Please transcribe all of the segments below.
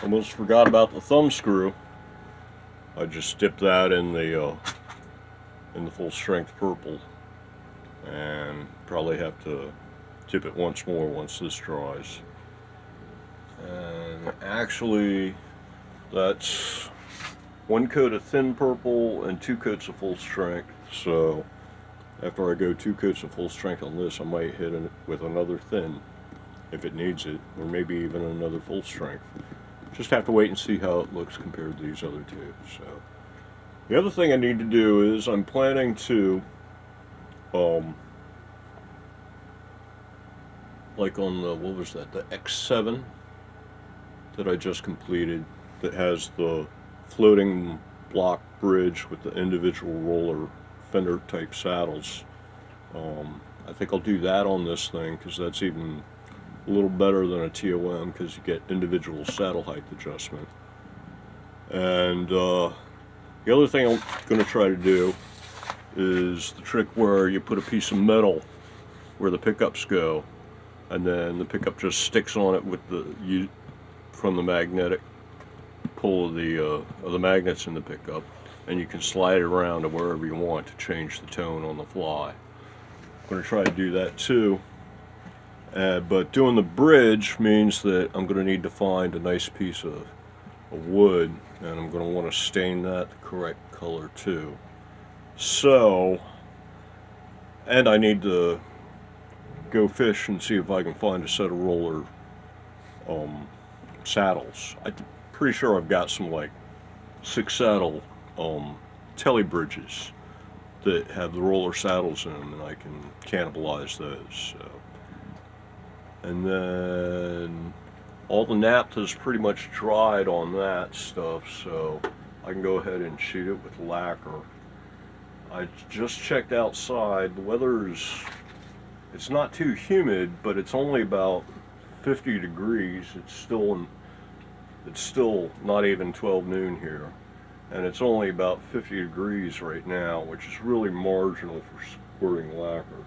Almost forgot about the thumb screw. I just dipped that in the full strength purple, and probably have to dip it once more once this dries. And actually, that's one coat of thin purple and 2 coats of full strength. So after I go 2 coats of full strength on this, I might hit it with another thin if it needs it, or maybe even another full strength. Just have to wait and see how it looks compared to these other two. So the other thing I need to do is I'm planning to like on the, what was that, the X7 that I just completed, that has the floating block bridge with the individual roller fender type saddles. I think I'll do that on this thing because that's even a little better than a TOM because you get individual saddle height adjustment. And the other thing I'm going to try to do is the trick where you put a piece of metal where the pickups go, and then the pickup just sticks on it with from the magnetic pull of the magnets in the pickup, and you can slide it around to wherever you want to change the tone on the fly. I'm going to try to do that too. But doing the bridge means that I'm going to need to find a nice piece of wood, and I'm going to want to stain that the correct color too. So, and I need to go fish and see if I can find a set of roller saddles. I'm pretty sure I've got some like 6 saddle telly bridges that have the roller saddles in them, and I can cannibalize those. So. And then all the naphtha's pretty much dried on that stuff, so I can go ahead and shoot it with lacquer. I just checked outside. The it's not too humid, but it's only about 50 degrees. It's still not even 12 noon here, and it's only about 50 degrees right now, which is really marginal for squirting lacquer.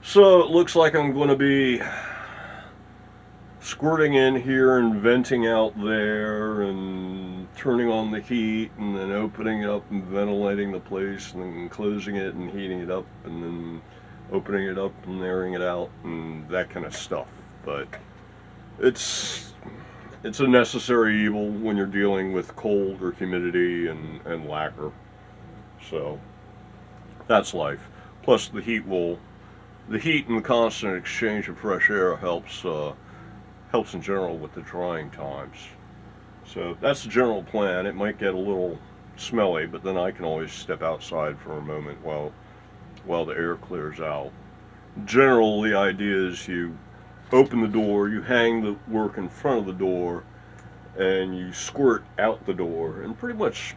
So it looks like I'm going to be squirting in here and venting out there and turning on the heat and then opening it up and ventilating the place and then closing it and heating it up and then opening it up and airing it out and that kind of stuff. But it's a necessary evil when you're dealing with cold or humidity and lacquer. So that's life. Plus the heat and the constant exchange of fresh air helps in general with the drying times. So that's the general plan. It might get a little smelly, but then I can always step outside for a moment while the air clears out. Generally, the idea is you open the door, you hang the work in front of the door, and you squirt out the door, and pretty much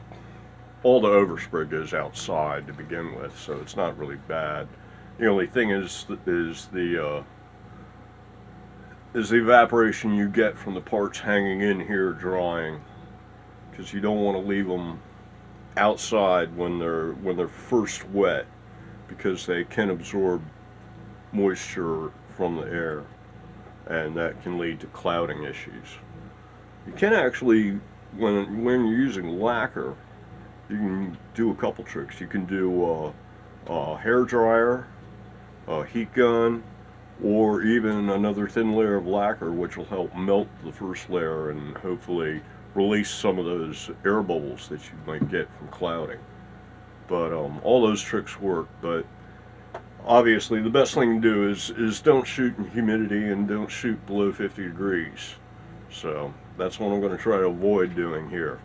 all the overspray goes outside to begin with, so it's not really bad. The only thing is the evaporation you get from the parts hanging in here drying, because you don't want to leave them outside when they're first wet, because they can absorb moisture from the air, and that can lead to clouding issues. You can actually, when you're using lacquer, you can do a couple tricks. You can do a hair dryer, a heat gun, or even another thin layer of lacquer, which will help melt the first layer and hopefully release some of those air bubbles that you might get from clouding. But all those tricks work, but obviously the best thing to do is don't shoot in humidity and don't shoot below 50 degrees. So that's what I'm going to try to avoid doing here.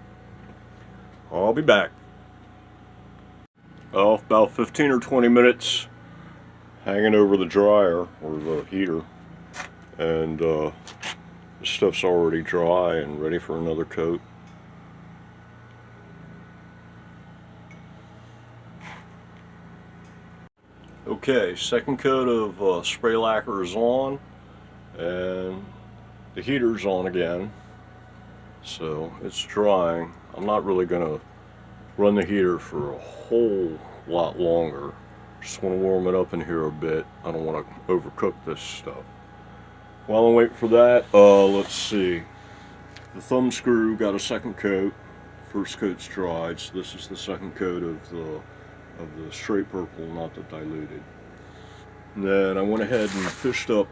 I'll be back. Oh, about 15 or 20 minutes hanging over the dryer or the heater, and the stuff's already dry and ready for another coat. Okay, second coat of spray lacquer is on, and the heater's on again, so it's drying. I'm not really going to run the heater for a whole lot longer. Just want to warm it up in here a bit. I don't want to overcook this stuff. While I'm waiting for that, let's see. The thumb screw got a second coat. First coat's dried, so this is the second coat of the straight purple, not the diluted. And then I went ahead and fished up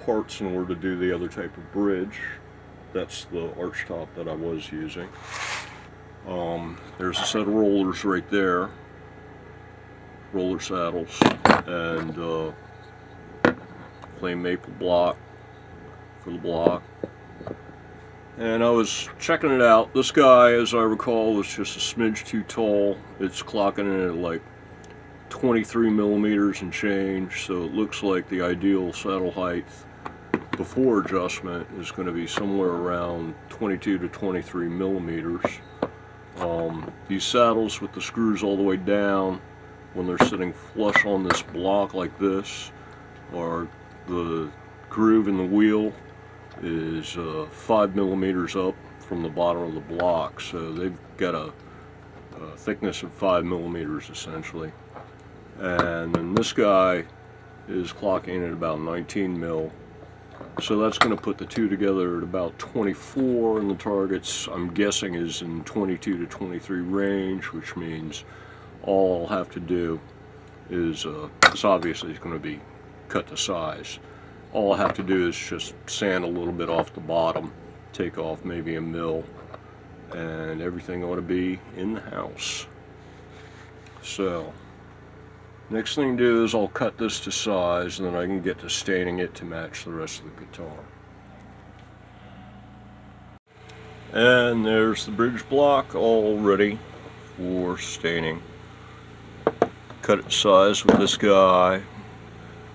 parts in order to do the other type of bridge. That's the arch top that I was using. There's a set of rollers right there, roller saddles, and plain maple block for the block. And I was checking it out. This guy, as I recall, was just a smidge too tall. It's clocking in at like 23 millimeters and change, so it looks like the ideal saddle height before adjustment is going to be somewhere around 22 to 23 millimeters. These saddles with the screws all the way down, when they're sitting flush on this block like this, or the groove in the wheel is 5 millimeters up from the bottom of the block, so they've got a thickness of 5 millimeters essentially. And then this guy is clocking at about 19 mil, so that's going to put the two together at about 24, and the targets I'm guessing is in 22 to 23 range, which means all I'll have to do is, this obviously is going to be cut to size. All I have to do is just sand a little bit off the bottom, take off maybe a mil, and everything ought to be in the house. So, next thing to do is I'll cut this to size, and then I can get to staining it to match the rest of the guitar. And there's the bridge block all ready for staining. Cut it to size with this guy.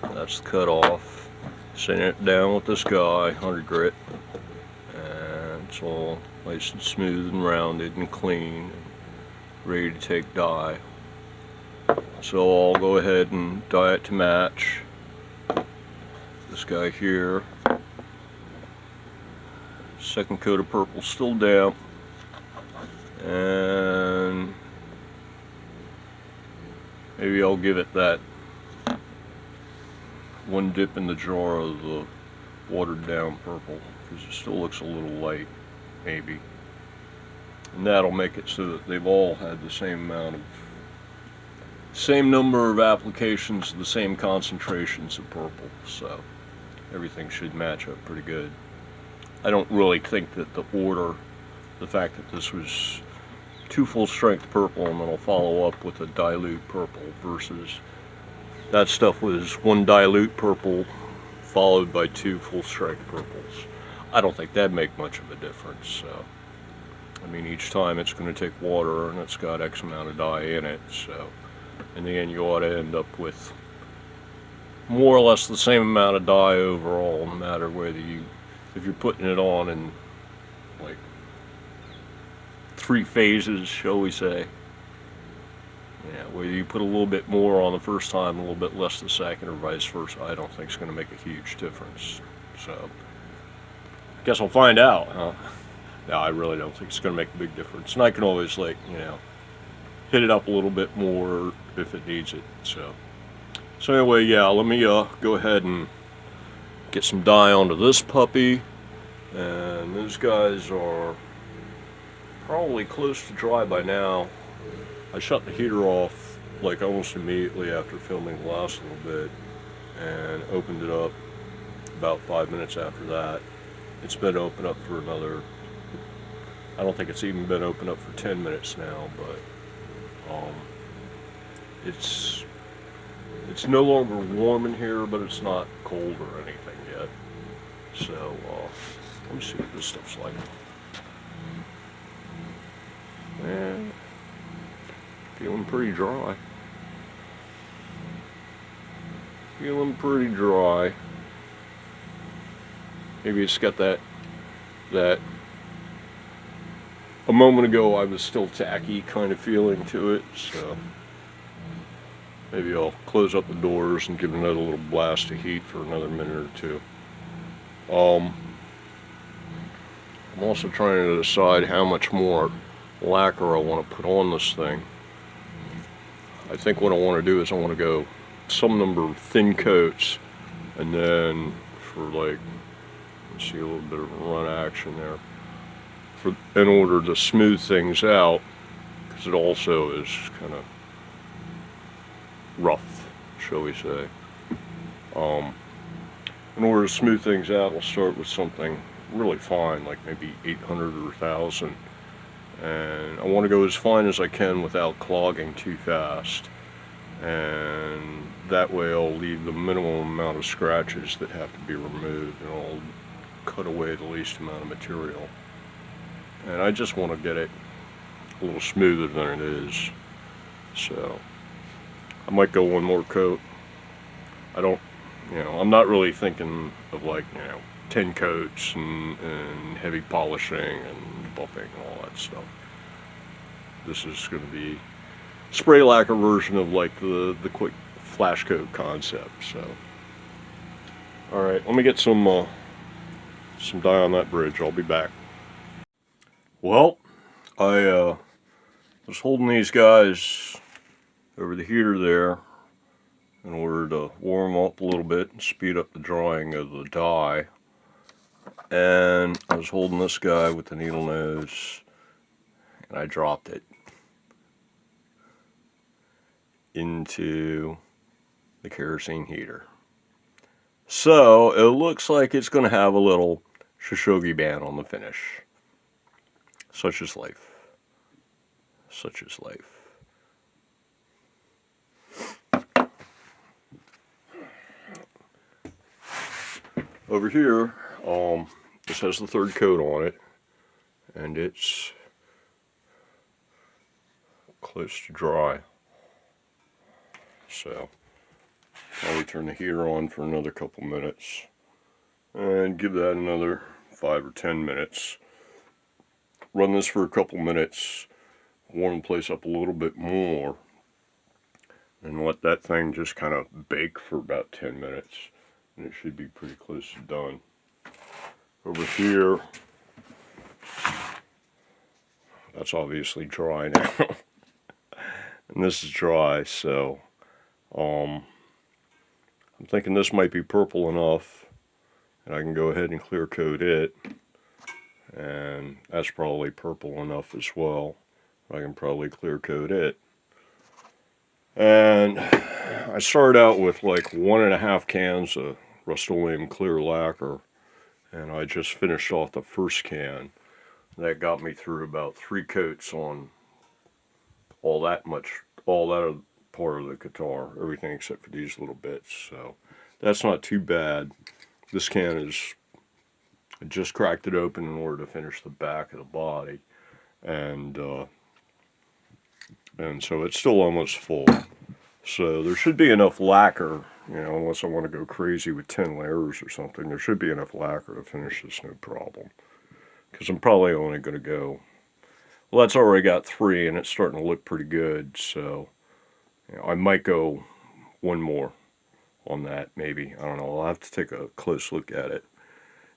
That's the cut off. Sand it down with this guy, 100 grit, and it's all nice and smooth and rounded and clean and ready to take dye. So I'll go ahead and dye it to match. This guy here, second coat of purple still damp, and maybe I'll give it that one dip in the jar of the watered down purple, because it still looks a little light, maybe. And that'll make it so that they've all had the same number of applications, the same concentrations of purple, so everything should match up pretty good. I don't really think that the fact that this was 2 full strength purple and then I'll follow up with a dilute purple versus that stuff was 1 dilute purple followed by 2 full strength purples. I don't think that'd make much of a difference. So, I mean, each time it's going to take water and it's got X amount of dye in it, so in the end you ought to end up with more or less the same amount of dye overall, no matter whether if you're putting it on in like 3 phases, shall we say. Yeah, whether you put a little bit more on the first time, a little bit less the second, or vice versa, I don't think it's going to make a huge difference. So, I guess I'll find out, huh? No, I really don't think it's going to make a big difference. And I can always, like, hit it up a little bit more if it needs it. So anyway, yeah, let me go ahead and get some dye onto this puppy. And those guys are probably close to dry by now. I shut the heater off like almost immediately after filming the last little bit and opened it up about 5 minutes after that. It's been open up for another, I don't think it's even been open up for 10 minutes now, but it's no longer warm in here, but it's not cold or anything yet. So let me see what this stuff's like. And feeling pretty dry. Feeling pretty dry. Maybe it's got that a moment ago I was still tacky kind of feeling to it, so maybe I'll close up the doors and give it another little blast of heat for another minute or two. I'm also trying to decide how much more lacquer I want to put on this thing. I think what I want to do is I want to go some number of thin coats, and then for like, let's see, a little bit of run action there. in order to smooth things out, because it also is kind of rough, shall we say. In order to smooth things out, I'll start with something really fine, like maybe 800 or 1000, and I want to go as fine as I can without clogging too fast, and that way I'll leave the minimum amount of scratches that have to be removed, and I'll cut away the least amount of material. And I just want to get it a little smoother than it is, so I might go one more coat. I don't, I'm not really thinking of like, 10 coats and heavy polishing and buffing and all that stuff. This is going to be spray lacquer version of like the quick flash coat concept. So, all right, let me get some dye on that bridge. I'll be back. Well, I was holding these guys over the heater there in order to warm them up a little bit and speed up the drying of the dye. And I was holding this guy with the needle nose, and I dropped it into the kerosene heater. So it looks like it's going to have a little shoshone band on the finish. Such is life. Such is life. Over here, this has the third coat on it, and it's close to dry. So I'll turn the heater on for another couple minutes and give that another 5 or 10 minutes. Run this for a couple minutes, warm the place up a little bit more, and let that thing just kind of bake for about 10 minutes. And it should be pretty close to done. Over here, that's obviously dry now. And this is dry, so I'm thinking this might be purple enough, and I can go ahead and clear coat it. And that's probably purple enough as well. I can probably clear coat it. And I started out with like 1.5 cans of Rust-Oleum clear lacquer, and I just finished off the first can. That got me through about 3 coats on all that part of the guitar, everything except for these little bits. So that's not too bad. This can is, I just cracked it open in order to finish the back of the body, and so it's still almost full. So there should be enough lacquer, unless I want to go crazy with 10 layers or something, there should be enough lacquer to finish this no problem. Because I'm probably only going to go, well, that's already got 3 and it's starting to look pretty good, so I might go one more on that, maybe. I don't know, I'll have to take a close look at it.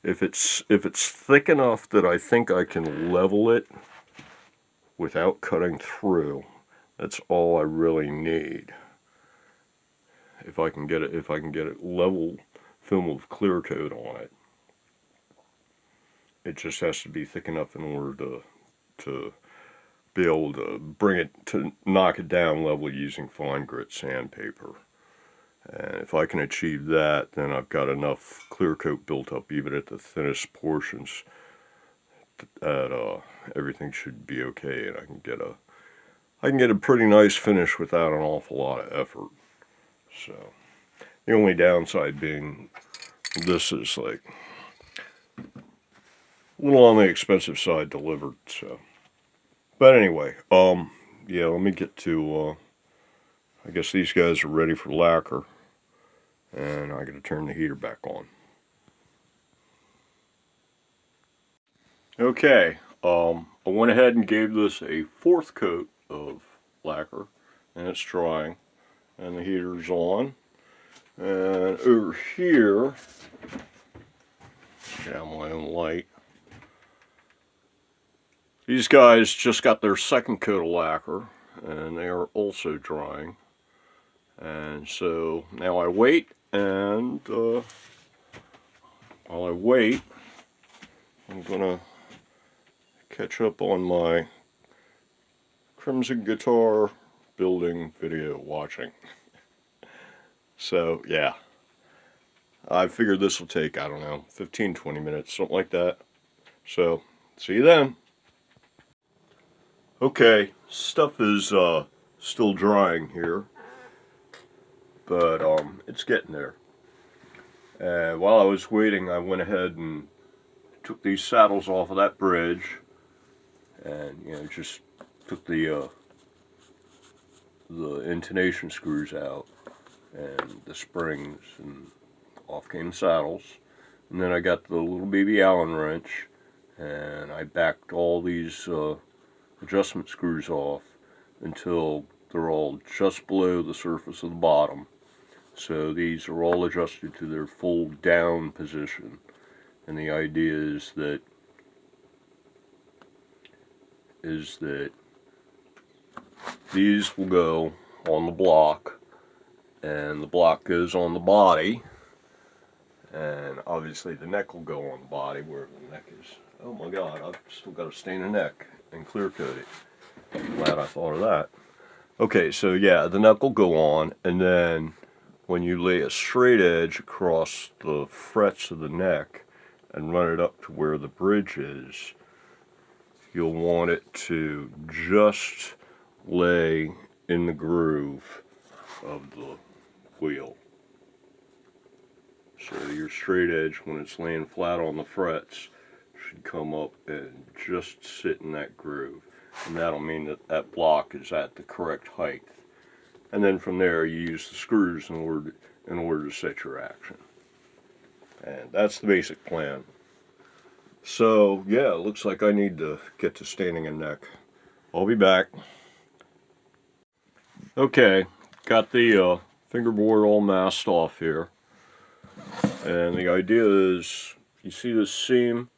If it's thick enough that I think I can level it without cutting through, that's all I really need. If I can get it level, film with clear coat on it. It just has to be thick enough in order to be able to bring it, to knock it down level using fine grit sandpaper. And if I can achieve that, then I've got enough clear coat built up even at the thinnest portions that everything should be okay, and I can get a pretty nice finish without an awful lot of effort. So the only downside being this is like a little on the expensive side delivered. So, but anyway, yeah, let me get to. I guess these guys are ready for lacquer, and I got to turn the heater back on. Okay, I went ahead and gave this a 4th coat of lacquer, and it's drying, and the heater's on. And over here, got my own light. These guys just got their 2nd coat of lacquer, and they are also drying. And so now I wait, and while I wait, I'm gonna catch up on my Crimson guitar building video watching. So yeah, I figured this will take, I don't know, 15-20 minutes, something like that. So see you then. Okay, stuff is still drying here, but it's getting there. While I was waiting, I went ahead and took these saddles off of that bridge, and just took the intonation screws out and the springs, and off came the saddles. And then I got the little baby Allen wrench, and I backed all these adjustment screws off until they're all just below the surface of the bottom. So these are all adjusted to their full down position, and the idea is that these will go on the block, and the block goes on the body, and obviously the neck will go on the body where the neck is. Oh my god, I've still got to stain the neck and clear coat it. I'm glad I thought of that. Okay, so yeah, the neck will go on, and then when you lay a straight edge across the frets of the neck and run it up to where the bridge is, you'll want it to just lay in the groove of the wheel. So your straight edge, when it's laying flat on the frets, should come up and just sit in that groove. And that'll mean that that block is at the correct height. And then from there you use the screws in order to set your action. And that's the basic plan. So yeah, it looks like I need to get to staining a neck. I'll be back. Okay, got the fingerboard all masked off here. And the idea is, you see this seam?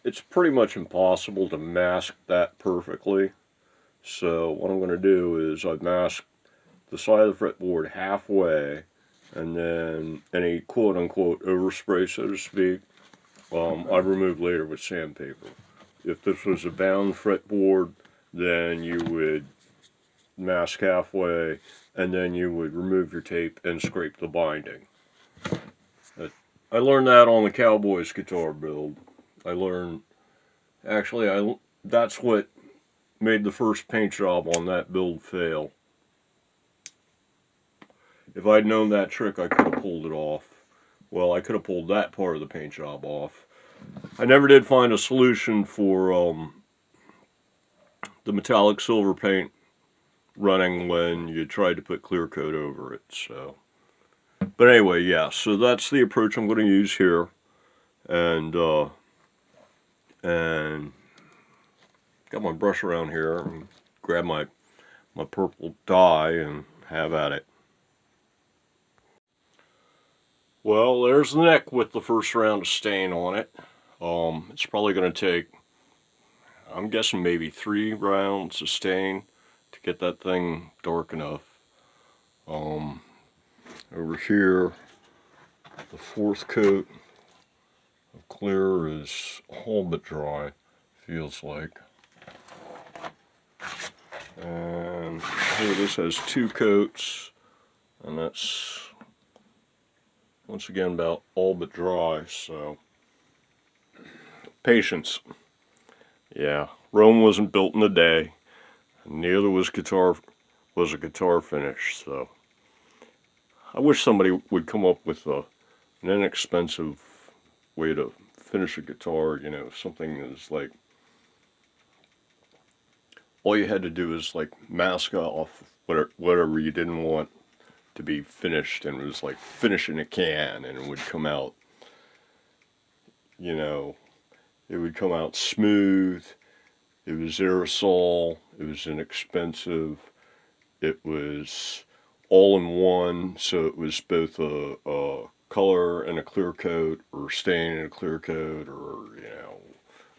It's pretty much impossible to mask that perfectly. So what I'm going to do is I've masked the side of the fretboard halfway, and then any quote-unquote overspray, so to speak, I removed later with sandpaper. If this was a bound fretboard, then you would mask halfway, and then you would remove your tape and scrape the binding. I learned that on the Cowboys guitar build. That's what made the first paint job on that build fail. If I'd known that trick, I could have pulled it off. Well, I could have pulled that part of the paint job off. I never did find a solution for the metallic silver paint running when you tried to put clear coat over it. So, but anyway, yeah. So that's the approach I'm going to use here, and got my brush around here and grab my purple dye and have at it. Well, there's the neck with the first round of stain on it. It's probably going to take, I'm guessing, maybe 3 rounds of stain to get that thing dark enough. Over here, the 4th coat of clear is all but dry, feels like. And here this has 2 coats, and that's once again about all but dry, so patience. Yeah, Rome wasn't built in a day, and neither was a guitar finish, so I wish somebody would come up with an inexpensive way to finish a guitar, something that's like, all you had to do is like mask off whatever you didn't want to be finished, and it was like finishing a can, and it would come out, it would come out smooth. It was aerosol, it was inexpensive, it was all in one, so it was both a color and a clear coat, or stain and a clear coat, or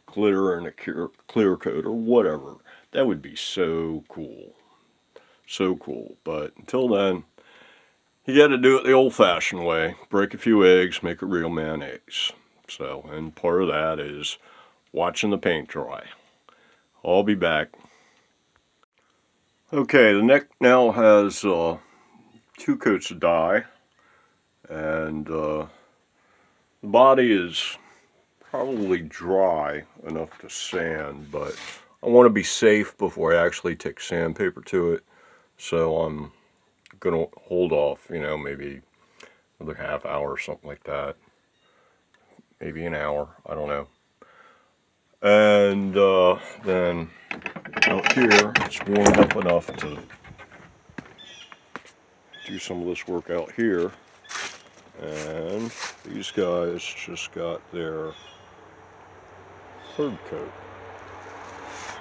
glitter and a clear coat, or whatever. That would be so cool. So cool. But until then, you got to do it the old-fashioned way. Break a few eggs, make a real mayonnaise. So, and part of that is watching the paint dry. I'll be back. Okay, the neck now has 2 coats of dye, and the body is probably dry enough to sand, but I want to be safe before I actually take sandpaper to it, so I'm gonna hold off, you know, maybe another half hour or something like that, maybe an hour, I don't know. And then out here it's warmed up enough to do some of this work out here, and these guys just got their 3rd coat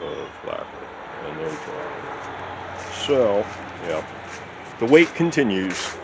of lacquer, and they're dry. So, yeah, the wait continues.